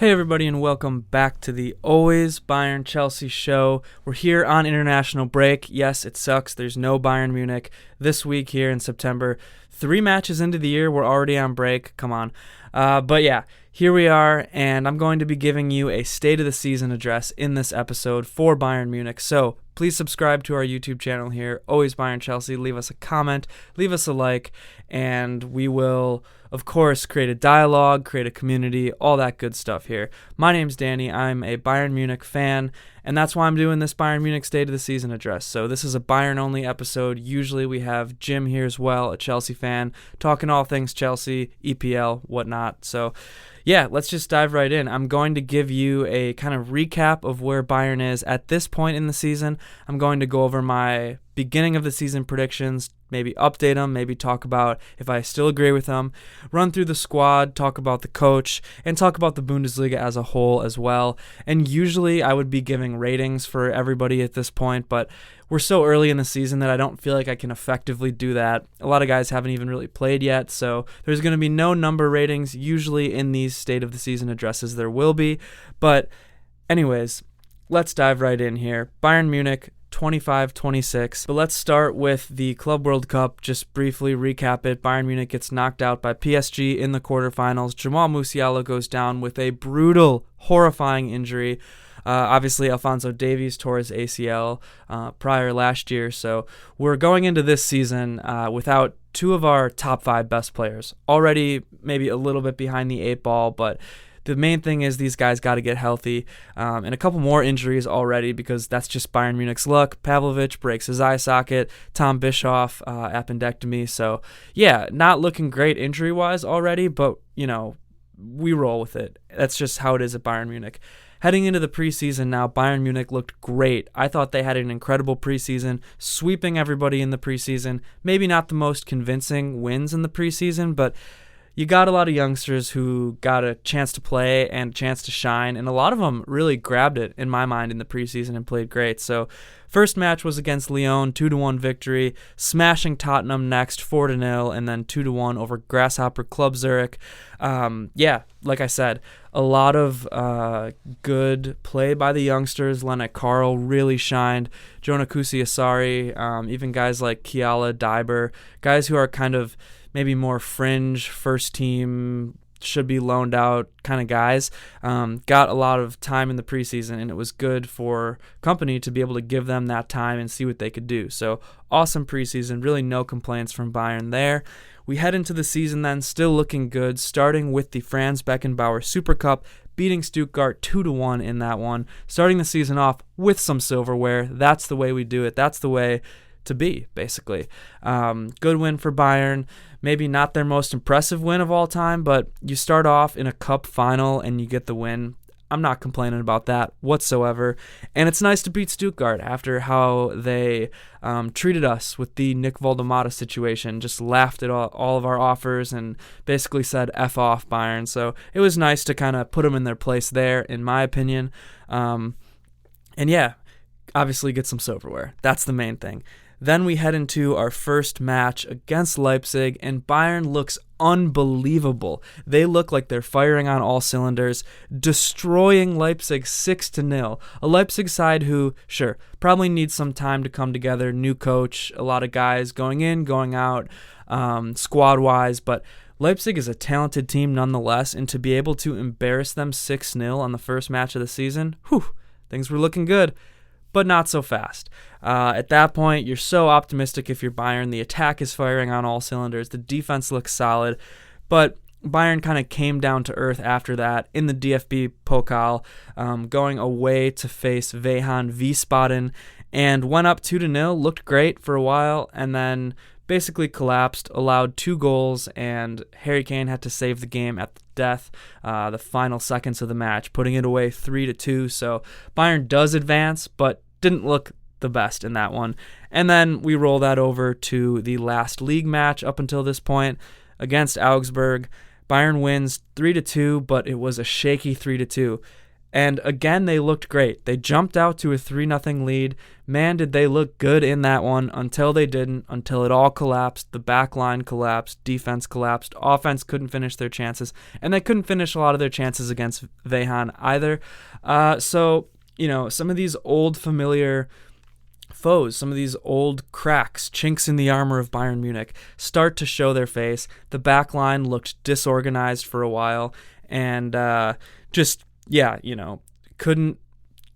Hey everybody, and welcome back to the Always Bayern Chelsea show. We're here on international break. Yes, it sucks. There's no Bayern Munich this week here in September. 3 matches into the year, we're already on break. Come on. But yeah, here we are, and I'm going to be giving you a State of the Season address in this episode for Bayern Munich. So please subscribe to our YouTube channel here, Always Bayern Chelsea. Leave us a comment, leave us a like, and we will, of course, create a dialogue, create a community, all that good stuff here. My name's Danny. I'm a Bayern Munich fan, and that's why I'm doing this Bayern Munich State of the Season address. So this is a Bayern-only episode. Usually we have Jim here as well, a Chelsea fan, talking all things Chelsea, EPL, whatnot. So yeah, let's just dive right in. I'm going to give you a kind of recap of where Bayern is at this point in the season. I'm going to go over my beginning of the season predictions, maybe update them, maybe talk about if I still agree with them, run through the squad, talk about the coach, and talk about the Bundesliga as a whole as well. And usually I would be giving ratings for everybody at this point, but we're so early in the season that I don't feel like I can effectively do that. A lot of guys haven't even really played yet, so there's going to be no number ratings. Usually in these State of the Season addresses there will be, but anyways, let's dive right in here. Bayern Munich 25-26. But let's start with the Club World Cup. Just briefly recap it. Bayern Munich gets knocked out by PSG in the quarterfinals. Jamal Musiala goes down with a brutal, horrifying injury. Obviously, Alphonso Davies tore his ACL prior last year, so we're going into this season without 2 of our top 5 best players. Already maybe a little bit behind the 8 ball, but the main thing is these guys got to get healthy, and a couple more injuries already because that's just Bayern Munich's luck. Pavlovic breaks his eye socket, Tom Bischoff appendectomy. So yeah, not looking great injury-wise already, but you know, we roll with it. That's just how it is at Bayern Munich. Heading into the preseason now, Bayern Munich looked great. I thought they had an incredible preseason, sweeping everybody in the preseason. Maybe not the most convincing wins in the preseason, but you got a lot of youngsters who got a chance to play and a chance to shine, and a lot of them really grabbed it, in my mind, in the preseason and played great. So first match was against Lyon, 2-1 victory, smashing Tottenham next, 4-0, and then 2-1 over Grasshopper Club Zurich. Yeah, like I said, a lot of good play by the youngsters. Lennart Karl really shined. Jonah Kusi-Asari, even guys like Kiala, Diber, guys who are kind of maybe more fringe, first team, should be loaned out kind of guys, got a lot of time in the preseason, and it was good for Kompany to be able to give them that time and see what they could do. So awesome preseason, really no complaints from Bayern there. We head into the season then still looking good, starting with the Franz Beckenbauer Super Cup, beating Stuttgart 2-1 in that one, starting the season off with some silverware. That's the way we do it. That's the way to be, basically. Good win for Bayern. Maybe not their most impressive win of all time, but you start off in a cup final and you get the win. I'm not complaining about that whatsoever. And it's nice to beat Stuttgart after how they treated us with the Nick Voldemata situation, just laughed at all of our offers and basically said F off Bayern. So it was nice to kind of put them in their place there, in my opinion. And yeah, obviously get some silverware. That's the main thing. Then we head into our first match against Leipzig, and Bayern looks unbelievable. They look like they're firing on all cylinders, destroying Leipzig 6-0. A Leipzig side who, sure, probably needs some time to come together. New coach, a lot of guys going in, going out, squad-wise, but Leipzig is a talented team nonetheless, and to be able to embarrass them 6-0 on the first match of the season, things were looking good. But not so fast. At that point, you're so optimistic if you're Bayern. The attack is firing on all cylinders. The defense looks solid. But Bayern kind of came down to earth after that in the DFB Pokal, going away to face Wehen Wiesbaden, and went up 2-0, looked great for a while, and then basically collapsed, allowed 2 goals, and Harry Kane had to save the game at the death, the final seconds of the match, putting it away 3-2. So Bayern does advance, but didn't look the best in that one. And then we roll that over to the last league match up until this point against Augsburg. Bayern wins 3-2, but it was a shaky 3-2. And again, they looked great. They jumped out to a 3-0 lead. Man, did they look good in that one until they didn't, until it all collapsed. The back line collapsed, defense collapsed, offense couldn't finish their chances, and they couldn't finish a lot of their chances against Wehan either. So, some of these old familiar foes, some of these old cracks, chinks in the armor of Bayern Munich start to show their face. The back line looked disorganized for a while, and couldn't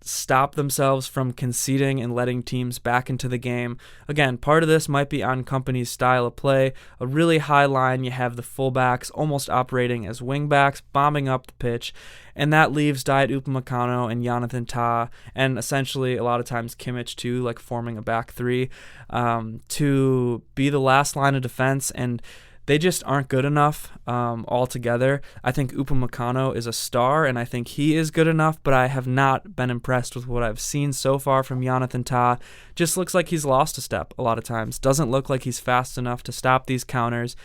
stop themselves from conceding and letting teams back into the game. Again, part of this might be on Kompany's style of play. A really high line, you have the fullbacks almost operating as wingbacks, bombing up the pitch, and that leaves Dayot Upamecano and Jonathan Tah, and essentially a lot of times Kimmich too, like forming a back three, to be the last line of defense, and they just aren't good enough altogether. I think Upamecano is a star, and I think he is good enough, but I have not been impressed with what I've seen so far from Jonathan Tah. Just looks like he's lost a step a lot of times. Doesn't look like he's fast enough to stop these counters.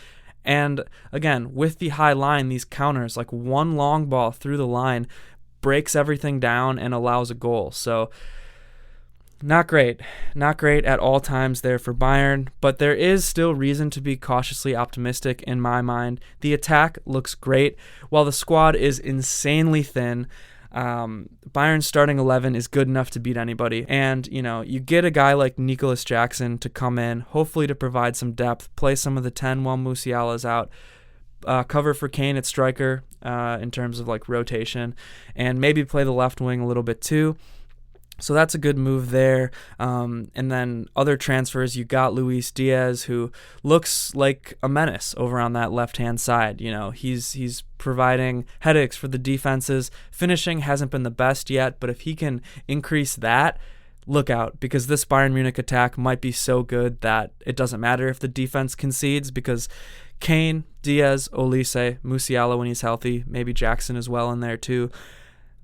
And again, with the high line, these counters, like one long ball through the line, breaks everything down and allows a goal. So not great at all times there for Bayern, but there is still reason to be cautiously optimistic in my mind. The attack looks great, while the squad is insanely thin. Bayern's starting 11 is good enough to beat anybody, and you get a guy like Nicholas Jackson to come in, hopefully to provide some depth, play some of the 10 while Musiala's out, cover for Kane at striker in terms of like rotation, and maybe play the left wing a little bit too. So that's a good move there. And then other transfers, you got Luis Diaz, who looks like a menace over on that left-hand side. He's providing headaches for the defenses. Finishing hasn't been the best yet, but if he can increase that, look out, because this Bayern Munich attack might be so good that it doesn't matter if the defense concedes, because Kane, Diaz, Olise, Musiala when he's healthy, maybe Jackson as well in there too.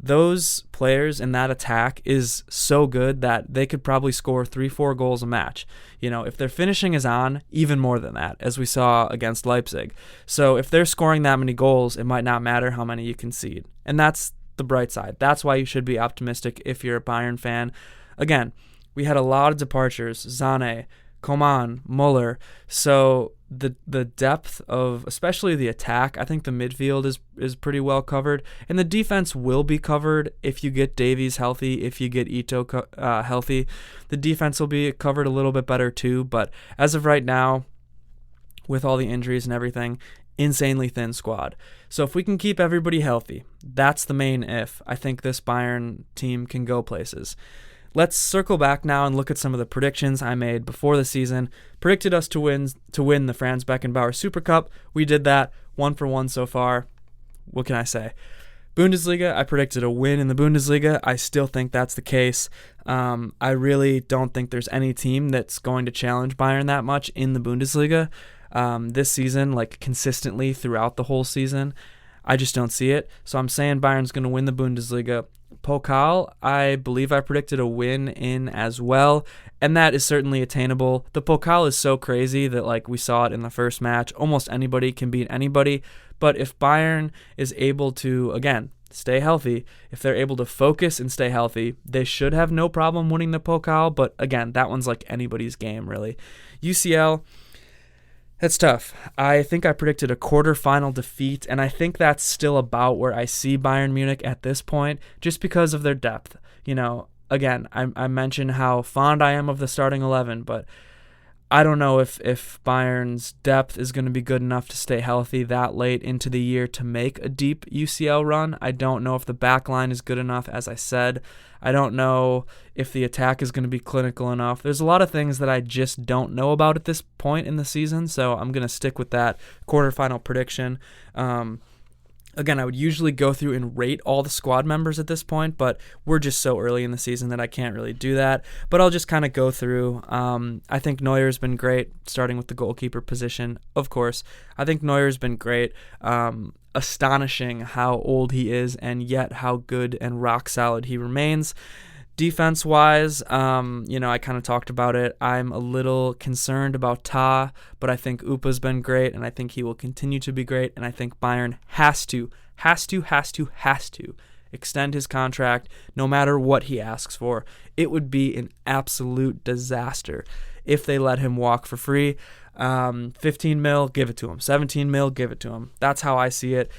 Those players in that attack is so good that they could probably score 3-4 goals a match. If their finishing is on, even more than that, as we saw against Leipzig. So if they're scoring that many goals, it might not matter how many you concede. And that's the bright side. That's why you should be optimistic if you're a Bayern fan. Again, we had a lot of departures. Sané, Coman, Muller. So the depth of, especially the attack, I think the midfield is pretty well covered, and the defense will be covered if you get Davies healthy, if you get Ito healthy. The defense will be covered a little bit better too, but as of right now, with all the injuries and everything, insanely thin squad. So if we can keep everybody healthy, that's the main if. I think this Bayern team can go places. Let's circle back now and look at some of the predictions I made before the season. Predicted us to win the Franz Beckenbauer Super Cup. We did that, 1 for 1 so far. What can I say? Bundesliga, I predicted a win in the Bundesliga. I still think that's the case. I really don't think there's any team that's going to challenge Bayern that much in the Bundesliga this season, like consistently throughout the whole season. I just don't see it. So I'm saying Bayern's going to win the Bundesliga. Pokal, I believe I predicted a win in as well, and that is certainly attainable. The Pokal is so crazy that, like we saw it in the first match, almost anybody can beat anybody. But if Bayern is able to, again, stay healthy, if they're able to focus and stay healthy, they should have no problem winning the Pokal. But again, that one's like anybody's game, really. UCL, that's tough. I think I predicted a quarterfinal defeat, and I think that's still about where I see Bayern Munich at this point, just because of their depth. Again, I mentioned how fond I am of the starting 11, but I don't know if Bayern's depth is going to be good enough to stay healthy that late into the year to make a deep UCL run. I don't know if the back line is good enough, as I said. I don't know if the attack is going to be clinical enough. There's a lot of things that I just don't know about at this point in the season, so I'm going to stick with that quarterfinal prediction. Again, I would usually go through and rate all the squad members at this point, but we're just so early in the season that I can't really do that. But I'll just kind of go through. I think Neuer's been great, starting with the goalkeeper position, of course. I think Neuer's been great. Astonishing how old he is, and yet how good and rock solid he remains. Defense-wise, I kind of talked about it. I'm a little concerned about Tah, but I think Upa's been great, and I think he will continue to be great, and I think Bayern has to extend his contract no matter what he asks for. It would be an absolute disaster if they let him walk for free. 15 mil, give it to him. 17 mil, give it to him. That's how I see it.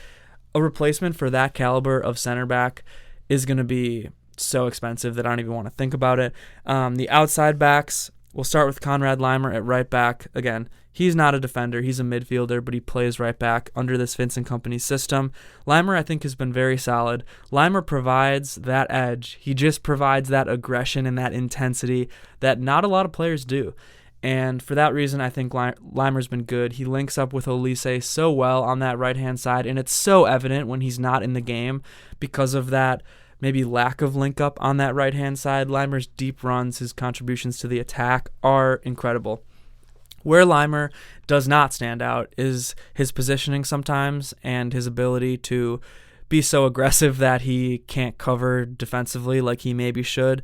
A replacement for that caliber of center back is going to be so expensive that I don't even want to think about it. The outside backs, we'll start with Konrad Laimer at right back. Again, he's not a defender. He's a midfielder, but he plays right back under this Vincent Kompany system. Laimer, I think, has been very solid. Laimer provides that edge. He just provides that aggression and that intensity that not a lot of players do. And for that reason, I think Laimer's been good. He links up with Olise so well on that right-hand side, and it's so evident when he's not in the game because of that maybe lack of link-up on that right-hand side. Laimer's deep runs, his contributions to the attack are incredible. Where Laimer does not stand out is his positioning sometimes and his ability to be so aggressive that he can't cover defensively like he maybe should.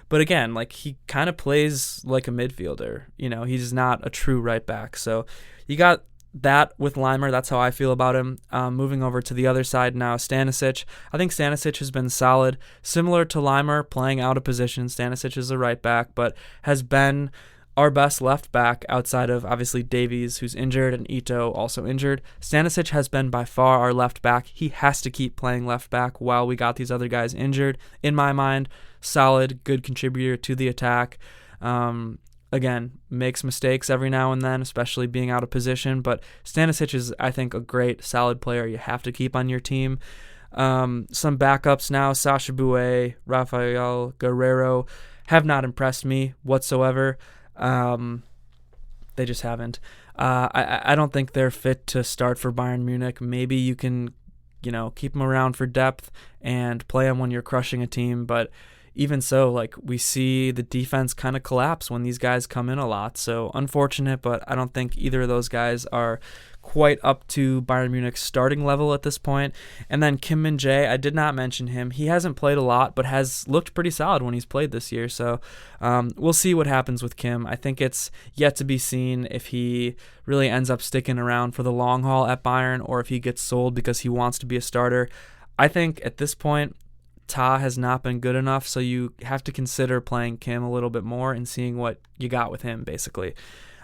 But again, like, he kind of plays like a midfielder. You know, he's not a true right back. So you got that with Laimer. That's how I feel about him. Moving over to the other side now, Stanisic. I think Stanisic has been solid. Similar to Laimer, playing out of position. Stanisic is a right back, but has been our best left back outside of, obviously, Davies, who's injured, and Ito, also injured. Stanisic has been by far our left back. He has to keep playing left back while we got these other guys injured. In my mind, solid, good contributor to the attack. Again, makes mistakes every now and then, especially being out of position, but Stanisic is, I think, a great, solid player you have to keep on your team. Some backups now, Sasha Bouet, Rafael Guerrero, have not impressed me whatsoever. They just haven't. I don't think they're fit to start for Bayern Munich. Maybe you can, keep them around for depth and play them when you're crushing a team, but even so, like, we see the defense kind of collapse when these guys come in a lot. So unfortunate, but I don't think either of those guys are quite up to Bayern Munich's starting level at this point. And then Kim Min-jae, I did not mention him. He hasn't played a lot, but has looked pretty solid when he's played this year. So we'll see what happens with Kim. I think it's yet to be seen if he really ends up sticking around for the long haul at Bayern or if he gets sold because he wants to be a starter. I think at this point, Ta has not been good enough, so you have to consider playing Kim a little bit more and seeing what you got with him, basically.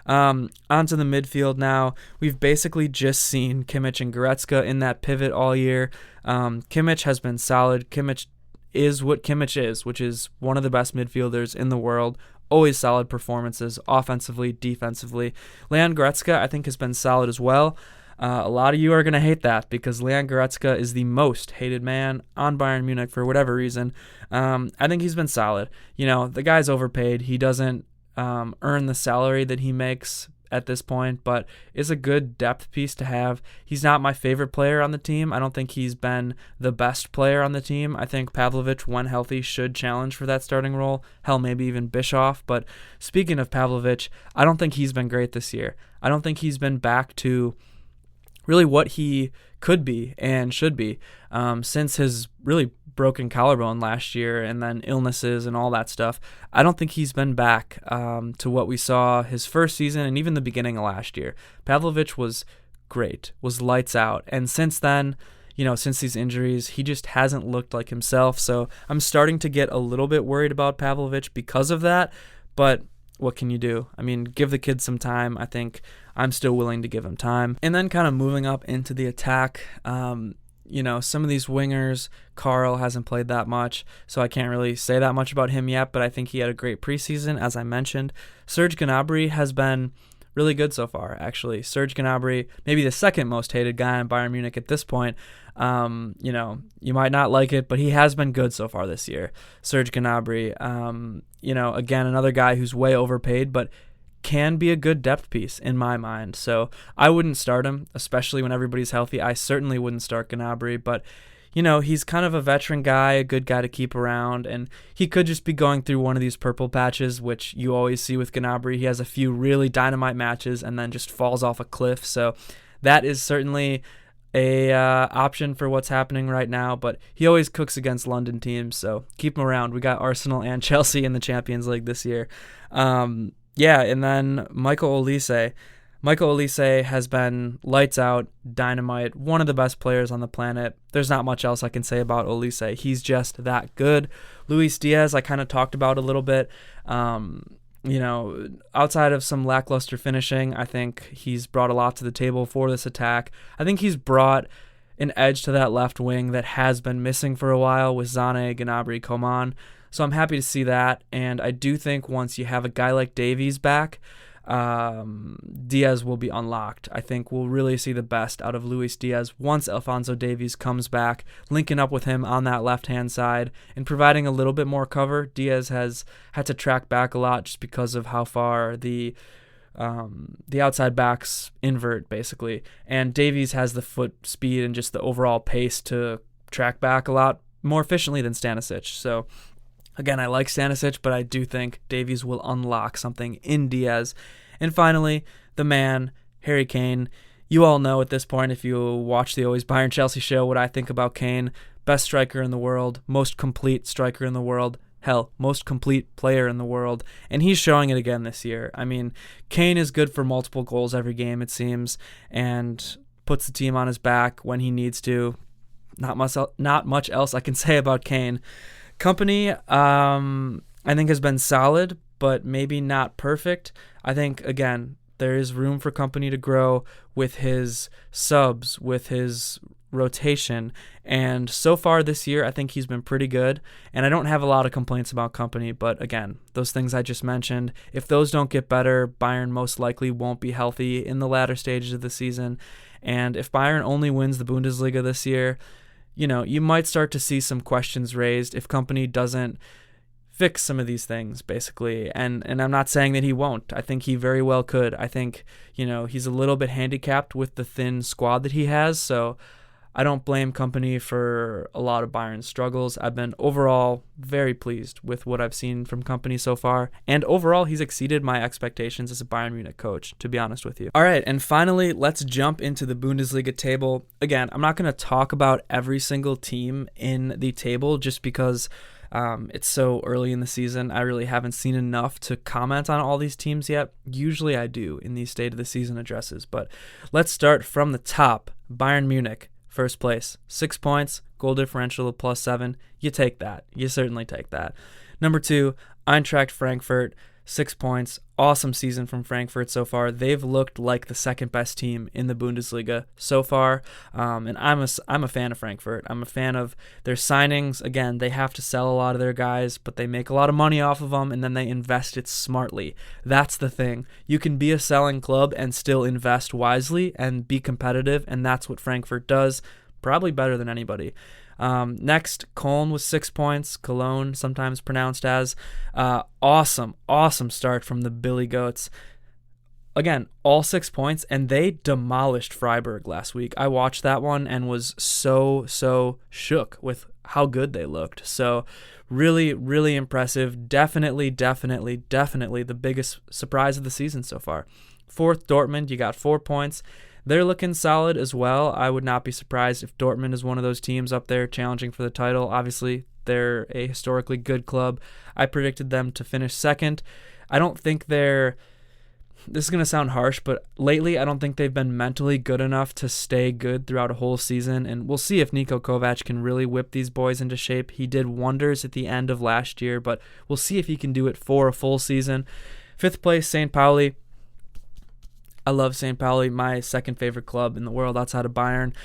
Onto the midfield now. We've basically just seen Kimmich and Goretzka in that pivot all year. Kimmich has been solid. Kimmich is what Kimmich is, which is one of the best midfielders in the world. Always solid performances, offensively, defensively. Leon Goretzka, I think, has been solid as well. A lot of you are going to hate that because Leon Goretzka is the most hated man on Bayern Munich for whatever reason. I think he's been solid. The guy's overpaid. He doesn't earn the salary that he makes at this point, but is a good depth piece to have. He's not my favorite player on the team. I don't think he's been the best player on the team. I think Pavlovic, when healthy, should challenge for that starting role. Hell, maybe even Bischoff. But speaking of Pavlovic, I don't think he's been great this year. I don't think he's been back to really what he could be and should be since his really broken collarbone last year and then illnesses and all that stuff. I don't think he's been back to what we saw his first season and even the beginning of last year. Pavlovic was great, was lights out. And since then, since these injuries, he just hasn't looked like himself. So I'm starting to get a little bit worried about Pavlovic because of that. But what can you do? I mean, give the kid some time. I think I'm still willing to give him time. And then kind of moving up into the attack, some of these wingers, Carl hasn't played that much, so I can't really say that much about him yet, but I think he had a great preseason, as I mentioned. Serge Gnabry has been really good so far, actually. Serge Gnabry, maybe the second most hated guy in Bayern Munich at this point. You might not like it, but he has been good so far this year. Serge Gnabry, again, another guy who's way overpaid, but can be a good depth piece in my mind. So I wouldn't start him, especially when everybody's healthy. I certainly wouldn't start Gnabry, but he's kind of a veteran guy, a good guy to keep around, and he could just be going through one of these purple patches, which you always see with Gnabry. He has a few really dynamite matches and then just falls off a cliff. So that is certainly a option for what's happening right now, but he always cooks against London teams, so keep him around. We got Arsenal and Chelsea in the Champions League this year. And then Michael Olise. Michael Olise has been lights out, dynamite, one of the best players on the planet. There's not much else I can say about Olise. He's just that good. Luis Diaz, I kind of talked about a little bit. Outside of some lackluster finishing, I think he's brought a lot to the table for this attack. I think he's brought an edge to that left wing that has been missing for a while with Sané, Gnabry, Coman. So I'm happy to see that. And I do think once you have a guy like Davies back, Diaz will be unlocked. I think we'll really see the best out of Luis Diaz once Alphonso Davies comes back, linking up with him on that left-hand side and providing a little bit more cover. Diaz has had to track back a lot just because of how far the outside backs invert, basically. And Davies has the foot speed and just the overall pace to track back a lot more efficiently than Stanisic. So again, I like Stanisic, but I do think Davies will unlock something in Diaz. And finally, the man, Harry Kane. You all know at this point, if you watch the Always Bayern Chelsea show, what I think about Kane. Best striker in the world, most complete striker in the world, hell, most complete player in the world. And he's showing it again this year. I mean, Kane is good for multiple goals every game, it seems, and puts the team on his back when he needs to. Not much else I can say about Kane. Kompany, I think, has been solid, but maybe not perfect. I think, again, there is room for Kompany to grow with his subs, with his rotation. And so far this year, I think he's been pretty good. And I don't have a lot of complaints about Kompany, but again, those things I just mentioned, if those don't get better, Bayern most likely won't be healthy in the latter stages of the season. And if Bayern only wins the Bundesliga this year, you might start to see some questions raised if Kompany doesn't fix some of these things, basically. And I'm not saying that he won't. I think he very well could. I think, he's a little bit handicapped with the thin squad that he has, so I don't blame Kompany for a lot of Bayern's struggles. I've been overall very pleased with what I've seen from Kompany so far, and overall he's exceeded my expectations as a Bayern Munich coach, to be honest with you. All right, and finally, let's jump into the Bundesliga table. Again, I'm not going to talk about every single team in the table just because it's so early in the season. I really haven't seen enough to comment on all these teams yet. Usually I do in these State of the Season addresses, but let's start from the top. Bayern Munich. First place, 6 points, goal differential of +7. You take that. You certainly take that. Number 2, Eintracht Frankfurt, 6 points. Awesome season from Frankfurt so far. They've looked like the second best team in the Bundesliga so far. And I'm a fan of Frankfurt. I'm a fan of their signings. Again, they have to sell a lot of their guys, but they make a lot of money off of them, and then they invest it smartly. That's the thing. You can be a selling club and still invest wisely and be competitive, and that's what Frankfurt does, probably better than anybody. Next, Köln with 6 points. Cologne, sometimes pronounced as. Awesome start from the Billy Goats. Again, all 6 points, and they demolished Freiburg last week. I watched that one and was so shook with how good they looked. So really, really impressive. Definitely the biggest surprise of the season so far. Fourth, Dortmund, you got 4 points. They're looking solid as well. I would not be surprised if Dortmund is one of those teams up there challenging for the title. Obviously, they're a historically good club. I predicted them to finish second. I don't think this is going to sound harsh, but lately I don't think they've been mentally good enough to stay good throughout a whole season, and we'll see if Niko Kovac can really whip these boys into shape. He did wonders at the end of last year, but we'll see if he can do it for a full season. Fifth place, St. Pauli. I love St. Pauli, my second favorite club in the world outside of Bayern.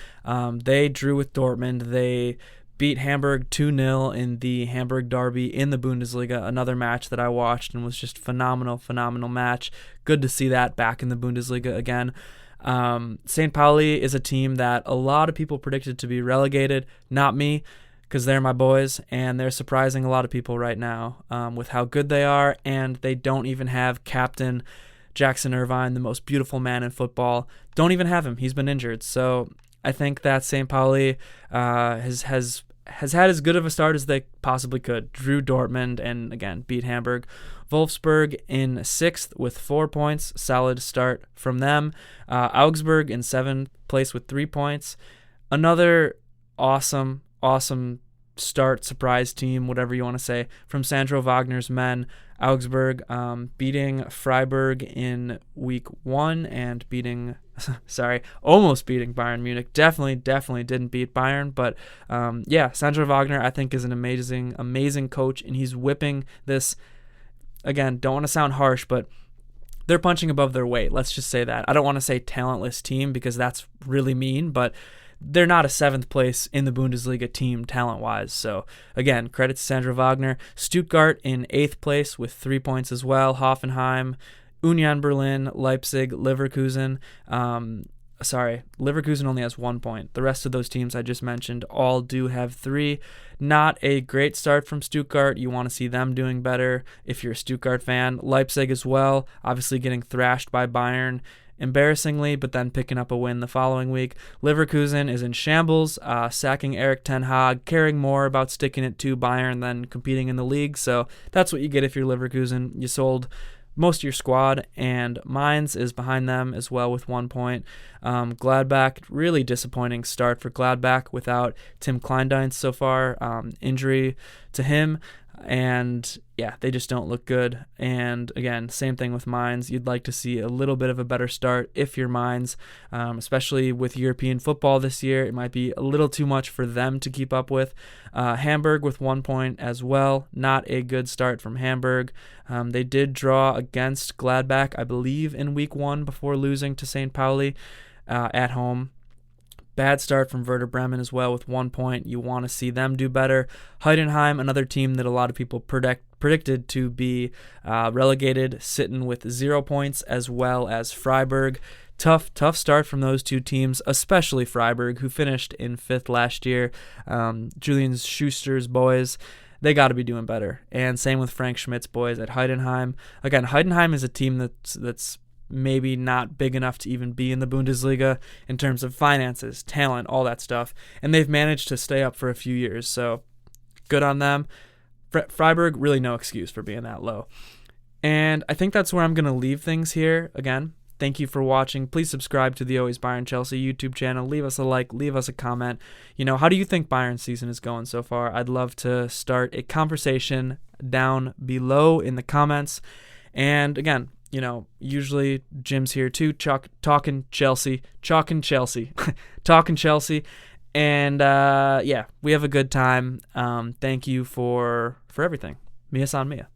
They drew with Dortmund. They beat Hamburg 2-0 in the Hamburg derby in the Bundesliga, another match that I watched and was just phenomenal match. Good to see that back in the Bundesliga again. St. Pauli is a team that a lot of people predicted to be relegated, not me, because they're my boys, and they're surprising a lot of people right now with how good they are, and they don't even have captain Jackson Irvine, the most beautiful man in football. Don't even have him. He's been injured. So I think that St. Pauli has had as good of a start as they possibly could. Drew Dortmund and, again, beat Hamburg. Wolfsburg in 6th with 4 points. Solid start from them. Augsburg in 7th place with 3 points. Another awesome start, surprise team, whatever you want to say, from Sandro Wagner's men. Augsburg beating Freiburg in week 1 and almost beating Bayern Munich. Definitely didn't beat Bayern, but Sandro Wagner I think is an amazing coach, and he's whipping this. Again, don't want to sound harsh, but they're punching above their weight. Let's just say that. I don't want to say talentless team because that's really mean, but they're not a 7th place in the Bundesliga team talent-wise. So, again, credit to Sandro Wagner. Stuttgart in 8th place with 3 points as well. Hoffenheim, Union Berlin, Leipzig, Leverkusen. Leverkusen only has 1 point. The rest of those teams I just mentioned all do have 3. Not a great start from Stuttgart. You want to see them doing better if you're a Stuttgart fan. Leipzig as well, obviously getting thrashed by Bayern embarrassingly, but then picking up a win the following week. Leverkusen is in shambles, sacking Erik ten Hag, caring more about sticking it to Bayern than competing in the league. So that's what you get if you're Leverkusen. You sold most of your squad, and Mainz is behind them as well with 1 point. Gladbach, really disappointing start for Gladbach without Tim Kleindienst so far. Injury to him. And they just don't look good. And again, same thing with Mainz. You'd like to see a little bit of a better start if you're Mainz, especially with European football this year. It might be a little too much for them to keep up with. Hamburg with 1 point as well. Not a good start from Hamburg. They did draw against Gladbach, I believe, in week 1 before losing to St. Pauli at home. Bad start from Werder Bremen as well with 1 point. You want to see them do better. Heidenheim, another team that a lot of people predicted to be relegated, sitting with 0 points, as well as Freiburg. Tough start from those two teams, especially Freiburg, who finished in 5th last year. Julian Schuster's boys, they got to be doing better. And same with Frank Schmidt's boys at Heidenheim. Again, Heidenheim is a team that's maybe not big enough to even be in the Bundesliga in terms of finances, talent, all that stuff. And they've managed to stay up for a few years, so good on them. Freiburg, really no excuse for being that low. And I think that's where I'm going to leave things here. Again, thank you for watching. Please subscribe to the Always Bayern Chelsea YouTube channel. Leave us a like, leave us a comment. How do you think Bayern's season is going so far? I'd love to start a conversation down below in the comments. And again, usually Jim's here too, talking Chelsea. And we have a good time. Thank you for everything. Mia san Mia.